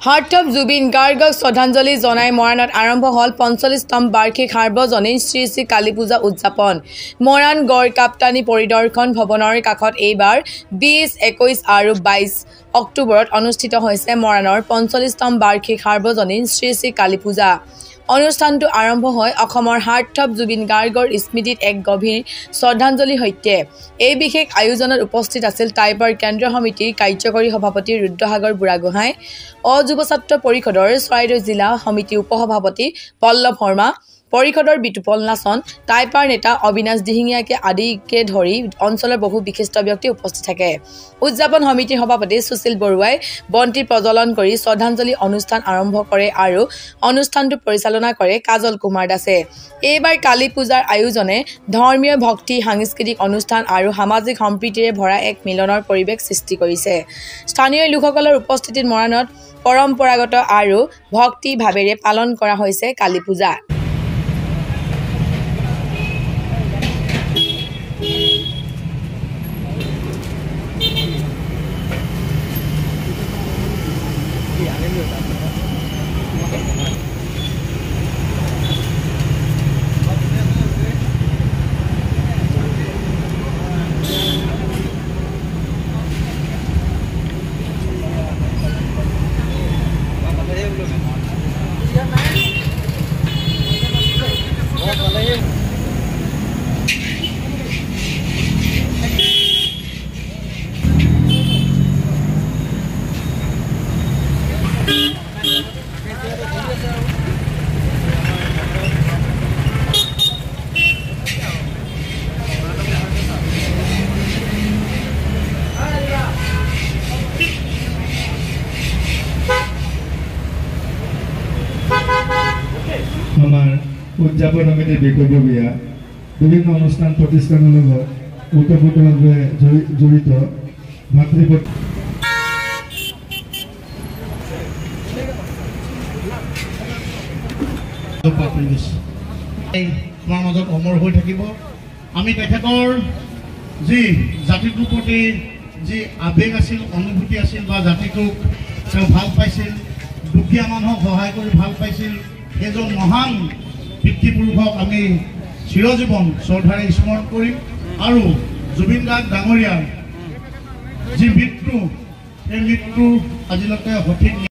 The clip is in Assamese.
হাৰ্টথ্ৰব জুবিন গাৰ্গক শ্ৰদ্ধাঞ্জলি জনাই মৰাণত আৰম্ভ হল ৪৫তম বাৰ্ষিক সাৰ্বজনীন শ্ৰী শ্ৰী কালী পূজা উদযাপন। মৰাণ গড় কাপ্তানী পৰিদৰ্শন ভৱনৰ কাষত এইবাৰ ২০, ২১ আৰু ২২ অক্টোবৰত অনুষ্ঠিত হৈছে মৰাণৰ ৪৫তম বাৰ্ষিক সাৰ্বজনীন শ্ৰী শ্ৰী কালী পূজা। অনুষ্ঠানটো আৰম্ভ হয় অসমৰ হাৰ্টথ্ৰব জুবিন গাৰ্গৰ স্মৃতিত এক গভীৰ শ্ৰদ্ধাঞ্জলিৰ সৈতে। এই বিশেষ আয়োজনত উপস্থিত আছিল টাইপাৰ কেন্দ্ৰীয় সমিতিৰ কাৰ্যকৰী সভাপতি ৰুদ্ৰসাগৰ বুঢ়াগোহাঁই, অযুৱ ছাত্ৰ পৰিষদৰ চৰাইদেউ জিলা সমিতিৰ উপসভাপতি পল্লৱ শৰ্মা, পৰিষদৰ বিতুপল নাচন, টাইপাৰ নেতা অবিনাশ দিহিঙীয়াকে আদিকে ধৰি অঞ্চলৰ বহু বিশিষ্ট ব্যক্তি উপস্থিত থাকে। উদযাপন সমিতিৰ সভাপতি সুশীল বৰুৱাই বন্তি প্ৰজ্বলন কৰি শ্ৰদ্ধাঞ্জলি অনুষ্ঠান আৰম্ভ কৰে আৰু অনুষ্ঠানটো পৰিচালনা কৰে কাজল কুমাৰ দাসে। এইবাৰ কালী পূজাৰ আয়োজনে ধৰ্মীয় ভক্তি, সাংস্কৃতিক অনুষ্ঠান আৰু সামাজিক সম্প্ৰীতিৰে ভৰা এক মিলনৰ পৰিৱেশ সৃষ্টি কৰিছে। স্থানীয় লোকসকলৰ উপস্থিতিত মৰাণত পৰম্পৰাগত আৰু ভক্তি ভাৱেৰে পালন কৰা হৈছে কালী পূজা। আমাৰ উদযাপন সমিতিৰ বিষয়ববীয়া বিভিন্ন অনুষ্ঠান প্ৰতিষ্ঠানৰ লগত ওতঃপ্ৰোতভাৱে জড়িত ভাতৃত্ব আমাৰ মাজত অমৰ হৈ থাকিব। আমি তেখেতৰ যি জাতিটোৰ প্ৰতি যি আৱেগ আছিল, অনুভূতি আছিল বা জাতিটোক তেওঁ ভাল পাইছিল, দুখীয়া মানুহক সহায় কৰি ভাল পাইছিল, এজন মহান পিতৃপুৰুষক আমি চিৰজীৱন শ্ৰদ্ধাৰে স্মৰণ কৰিম। আৰু জুবিন গাৰ্গ ডাঙৰীয়াৰ যি মৃত্যু, সেই মৃত্যু আজিলৈকে সঠিক